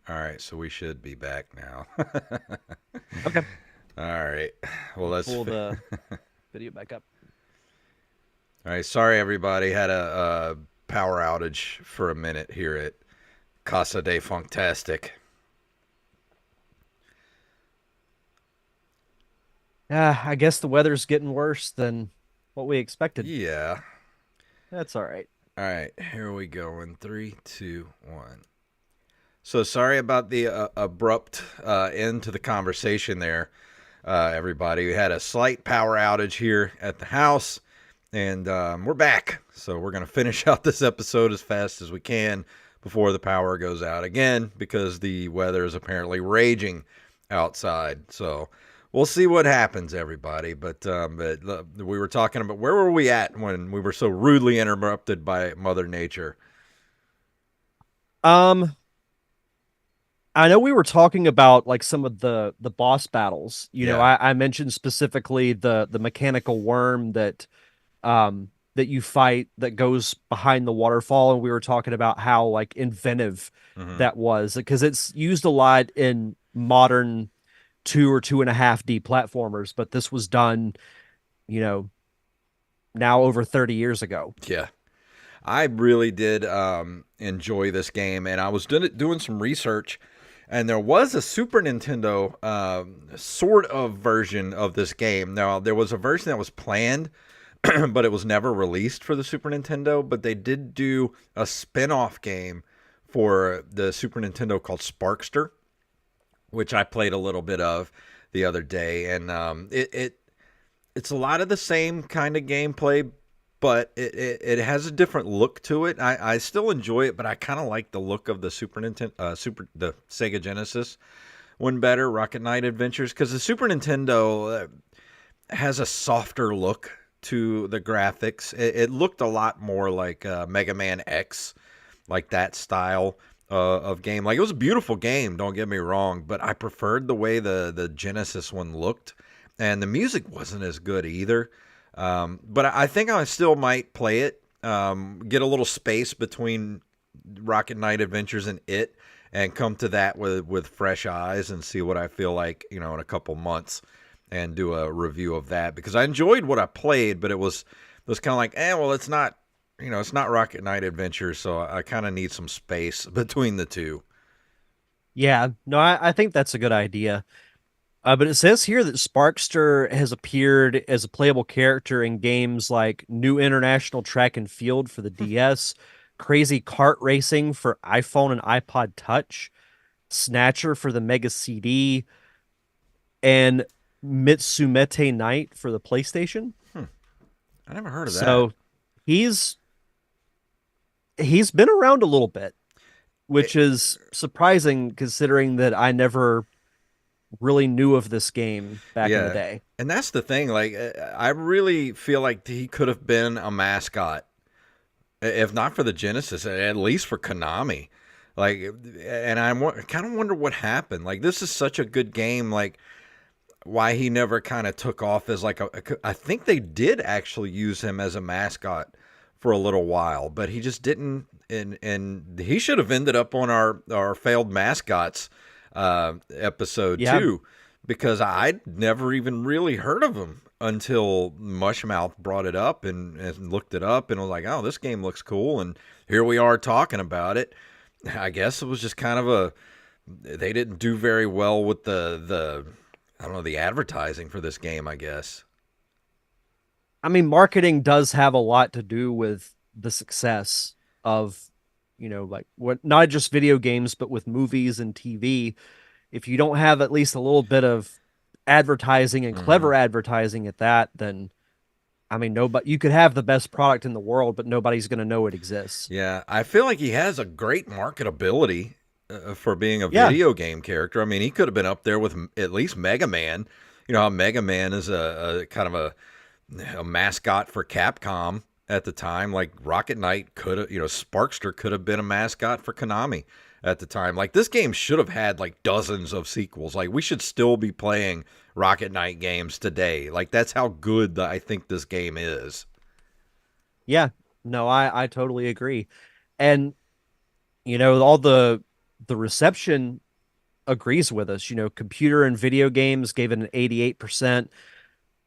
All right, so we should be back now. Okay. All right. Well, Let me let's. pull the video back up. All right. Sorry, everybody. Had a power outage for a minute here at Casa de Funktastic. Yeah, I guess the weather's getting worse than what we expected. Yeah. That's all right. All right. Here we go. In three, two, one. So sorry about the abrupt end to the conversation there, everybody. We had a slight power outage here at the house, and we're back. So we're going to finish out this episode as fast as we can before the power goes out again because the weather is apparently raging outside. So we'll see what happens, everybody. But we were talking about where were we at when we were so rudely interrupted by Mother Nature? Um, I know we were talking about like some of the boss battles. Yeah. I mentioned specifically the mechanical worm that you fight that goes behind the waterfall, and we were talking about how like inventive Hmm. that was because it's used a lot in modern 2 or 2.5D platformers, but this was done, you know, now over 30 years ago. Yeah. I really did enjoy this game, and I was doing some research, and there was a Super Nintendo sort of version of this game. Now, there was a version that was planned, but it was never released for the Super Nintendo. But they did do a spin off game for the Super Nintendo called Sparkster, which I played a little bit of the other day, and it's a lot of the same kind of gameplay, but it has a different look to it. I still enjoy it, but I kind of like the look of the the Sega Genesis one better, Rocket Knight Adventures, because the Super Nintendo has a softer look to the graphics. It looked a lot more like Mega Man X, like that style of game. Like it was a beautiful game, don't get me wrong, but I preferred the way the Genesis one looked, and the music wasn't as good either. But I think I still might play it. Get a little space between Rocket Knight Adventures and it, and come to that with fresh eyes and see what I feel like, in a couple months, and do a review of that because I enjoyed what I played, but it was kind of like, well, it's not Rocket Knight Adventures, so I kind of need some space between the two. Yeah, no, I think that's a good idea. But it says here that Sparkster has appeared as a playable character in games like New International Track and Field for the DS, Crazy Kart Racing for iPhone and iPod Touch, Snatcher for the Mega CD, and Mitsumete Night for the PlayStation. Hmm, I never heard of that. So he's he's been around a little bit, which It, is surprising considering that I never really knew of this game back in the yeah, day. and that's the thing. Like, I really feel like he could have been a mascot, if not for the Genesis, at least for Konami. Like, and I kind of wonder what happened. Like, this is such a good game. Like, why he never kind of took off as like I think they did actually use him as a mascot for a little while, but he just didn't. And he should have ended up on our failed mascots episode Yeah, too, because I'd never even really heard of him until Mushmouth brought it up and looked it up and was like, oh, this game looks cool, and here we are talking about it. I guess it was just kind of they didn't do very well with the I don't know, the advertising for this game, I guess. I mean, marketing does have a lot to do with the success of, like what not just video games, but with movies and TV. If you don't have at least a little bit of advertising and Hmm. clever advertising at that, then I mean, nobody you could have the best product in the world, but nobody's going to know it exists. Yeah, I feel like he has a great marketability for being a Yeah, video game character. I mean, he could have been up there with at least Mega Man. You know how Mega Man is a kind of a mascot for Capcom at the time. Like Rocket Knight could have, Sparkster could have been a mascot for Konami at the time. Like this game should have had like dozens of sequels. Like we should still be playing Rocket Knight games today. Like that's how good I think this game is. yeah. No, I totally agree. And all the the reception agrees with us. Computer and video games gave it an 88%.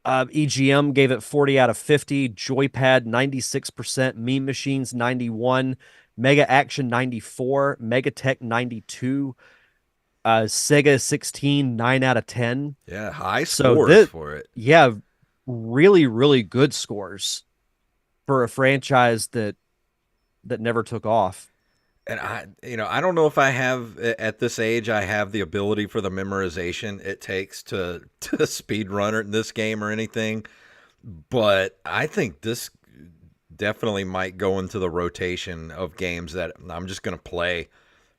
EGM gave it 40 out of 50. Joypad 96%. Meme Machines 91. Mega Action 94. Megatech 92. Sega 16 9 out of 10. Yeah, high So scores this, for it. yeah, really really good scores for a franchise that never took off. And I don't know if I have at this age I have the ability for the memorization it takes to speed runner in this game or anything, but I think this definitely might go into the rotation of games that I'm just going to play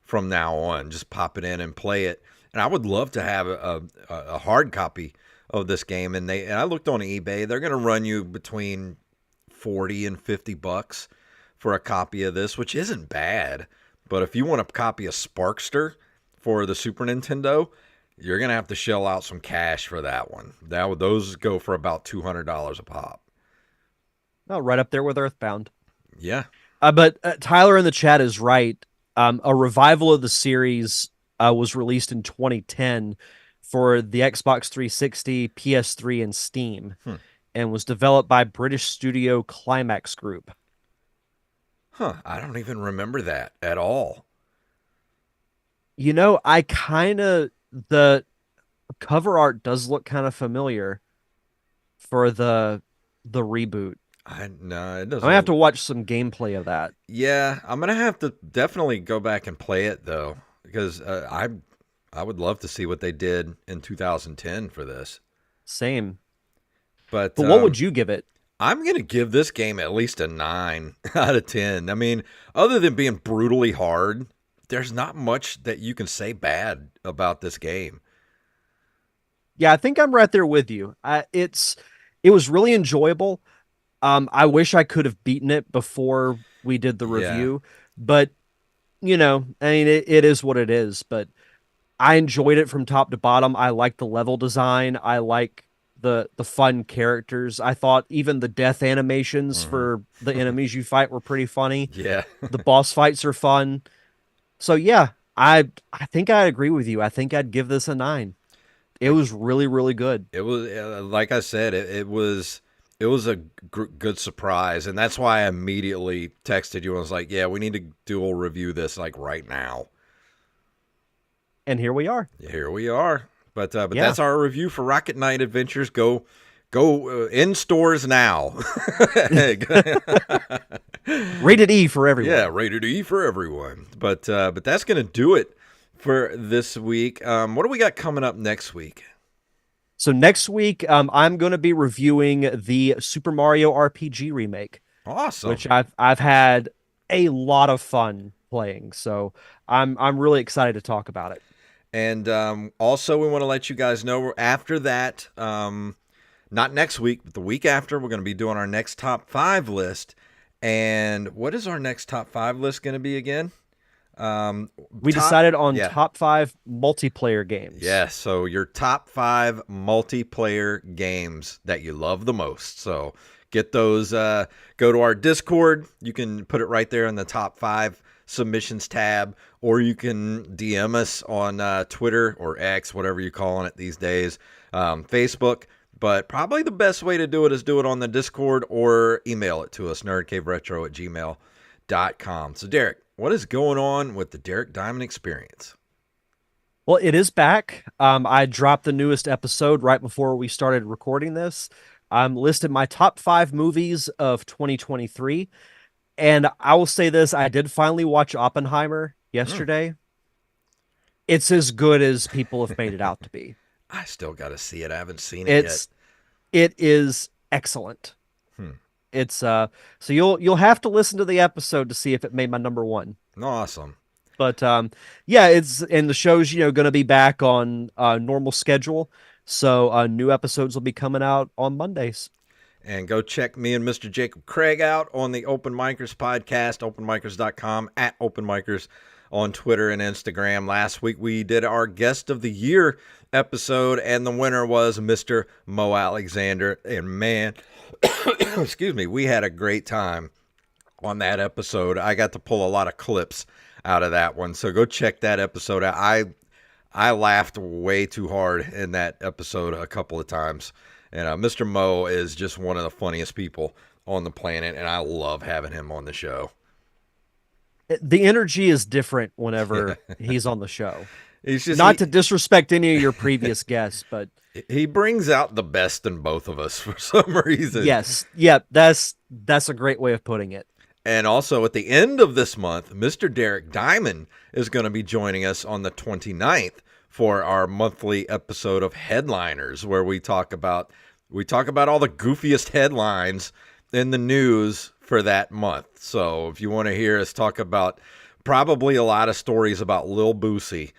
from now on. Just pop it in and play it. And I would love to have a hard copy of this game. And I looked on eBay. They're going to run you between 40 and $50 for a copy of this, which isn't bad. But if you want a copy of Sparkster for the Super Nintendo, you're going to have to shell out some cash for that one. Those go for about $200 a pop. Oh, right up there with Earthbound. Yeah. But Tyler in the chat is right. A revival of the series was released in 2010 for the Xbox 360, PS3, and Steam, and was developed by British studio Climax Group. Huh. I don't even remember that at all. I kind of the cover art does look kind of familiar for the reboot. No, it I'm doesn't gonna have to look. watch some gameplay of that. Yeah, I'm gonna have to definitely go back and play it though, because I would love to see what they did in 2010 for this. Same. But But what would you give it? I'm gonna give this game at least a 9 out of 10. I mean, other than being brutally hard, there's not much that you can say bad about this game. Yeah, I think I'm right there with you. It was really enjoyable. I wish I could have beaten it before we did the Yeah. review, but I mean, it is what it is. But I enjoyed it from top to bottom. I like the level design. I like the fun characters. I thought even the death animations Hmm. for the enemies you fight were pretty funny. Yeah. The boss fights are fun. So yeah, I think I agree with you. I think I'd give this a 9. It was really really good. It was like I said, it was a good surprise, and that's why I immediately texted you and was like, "Yeah, we need to do a review this like right now." And here we are. Here we are, but Yeah. that's our review for Rocket Knight Adventures. Go in stores now. Rated E for everyone. Yeah, rated E for everyone. But that's gonna do it for this week. What do we got coming up next week? So next week, I'm going to be reviewing the Super Mario RPG remake, which Awesome. I've had a lot of fun playing. So I'm really excited to talk about it. And also, we want to let you guys know after that, not next week, but the week after, we're going to be doing our next top 5 list. And what is our next top 5 list going to be again? We Top, decided on yeah. top 5 multiplayer games. Yes, so your top 5 multiplayer games that you love the most. So get those. Go to our Discord. You can put it right there in the top 5 submissions tab, or you can DM us on Twitter or X, whatever you're calling it these days, Facebook. But probably the best way to do it is do it on the Discord or email it to us, nerdcaveretro@gmail.com. So, Derek, what is going on with the Derek Diamond Experience? Well, it is back. I dropped the newest episode right before we started recording this. Listed my top 5 movies of 2023. And I will say this, I did finally watch Oppenheimer Hmm. yesterday. It's as good as people have made it out to be. I still got to see it. I haven't seen it yet. It's it is excellent. Hmm. It's so you'll have to listen to the episode to see if it made my number 1. Awesome. But yeah, it's and the show's going to be back on normal schedule. So new episodes will be coming out on Mondays. And go check me and Mr. Jacob Craig out on the Open Micers podcast, openmicers.com, at openmicers on Twitter and Instagram. Last week we did our Guest of the Year episode, and the winner was Mr. Mo Alexander. And man, excuse me, we had a great time on that episode. I got to pull a lot of clips out of that one. So go check that episode out. I laughed way too hard in that episode a couple of times. And Mr. Mo is just one of the funniest people on the planet, and I love having him on the show. The energy is different whenever he's on the show. He's just Not to disrespect any of your previous guests, but he brings out the best in both of us for some reason. yes, yeah, that's a great way of putting it. And also at the end of this month, Mr. Derek Diamond is going to be joining us on the 29th for our monthly episode of Headliners, where we talk about all the goofiest headlines in the news for that month. So if you want to hear us talk about probably a lot of stories about Lil Boosie,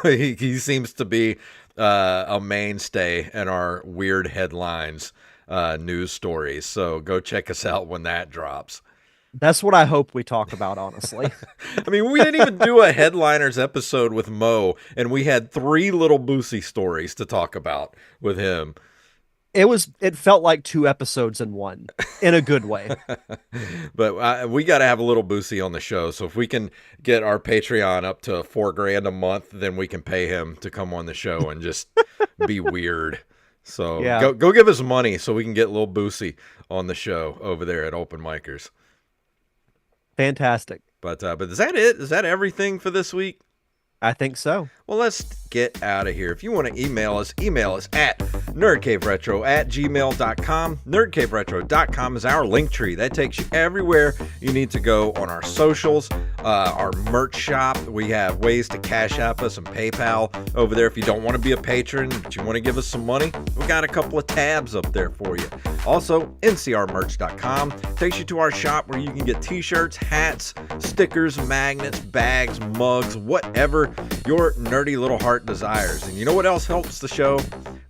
he seems to be a mainstay in our weird headlines news stories. So go check us out when that drops. That's what I hope we talk about, honestly. I mean, we didn't even do a Headliners episode with Mo, and we had 3 Little Boosie stories to talk about with him. It felt like 2 episodes in one, in a good way. But we got to have a Little Boosie on the show. So if we can get our Patreon up to $4,000 a month, then we can pay him to come on the show and just be weird. So yeah. go give us money so we can get Little Boosie on the show over there at Open Micers. Fantastic. But is that it? Is that everything for this week? I think so. Well, let's get out of here. If you want to email us at nerdcaveretro@gmail.com. Nerdcaveretro.com is our link tree. That takes you everywhere you need to go on our socials, our merch shop. We have ways to Cash App us and PayPal over there. If you don't want to be a patron, but you want to give us some money, we got a couple of tabs up there for you. Also, ncrmerch.com takes you to our shop where you can get t-shirts, hats, stickers, magnets, bags, mugs, whatever your nerdy little heart desires. And you know what else helps the show?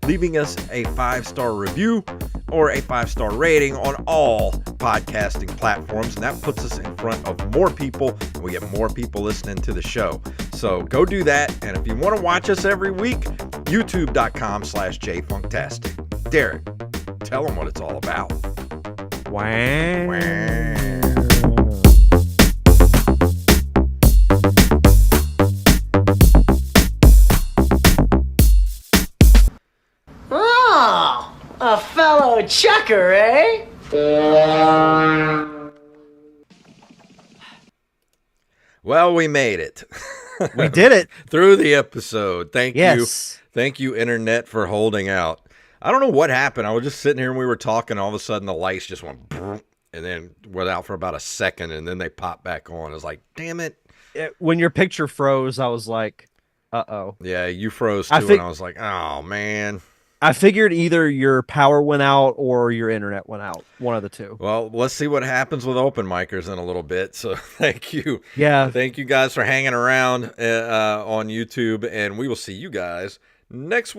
Leaving us a 5-star review or a 5-star rating on all podcasting platforms, and that puts us in front of more people, and we get more people listening to the show. So go do that, and if you want to watch us every week, youtube.com/jfunktastic. Derek, tell them what it's all about. Wow. Oh, a fellow chucker, eh? Well, we made it. We did it. Through the episode. Thank you. Yes. Thank you, Internet, for holding out. I don't know what happened. I was just sitting here and we were talking. All of a sudden, the lights just went and then went out for about a second, and then they popped back on. I was like, damn it. When your picture froze, I was like, uh-oh. Yeah, you froze too, and I was like, oh, man. I figured either your power went out or your internet went out. One of the two. Well, let's see what happens with Open Micers in a little bit. So thank you. Yeah. Thank you guys for hanging around on YouTube, and we will see you guys next week.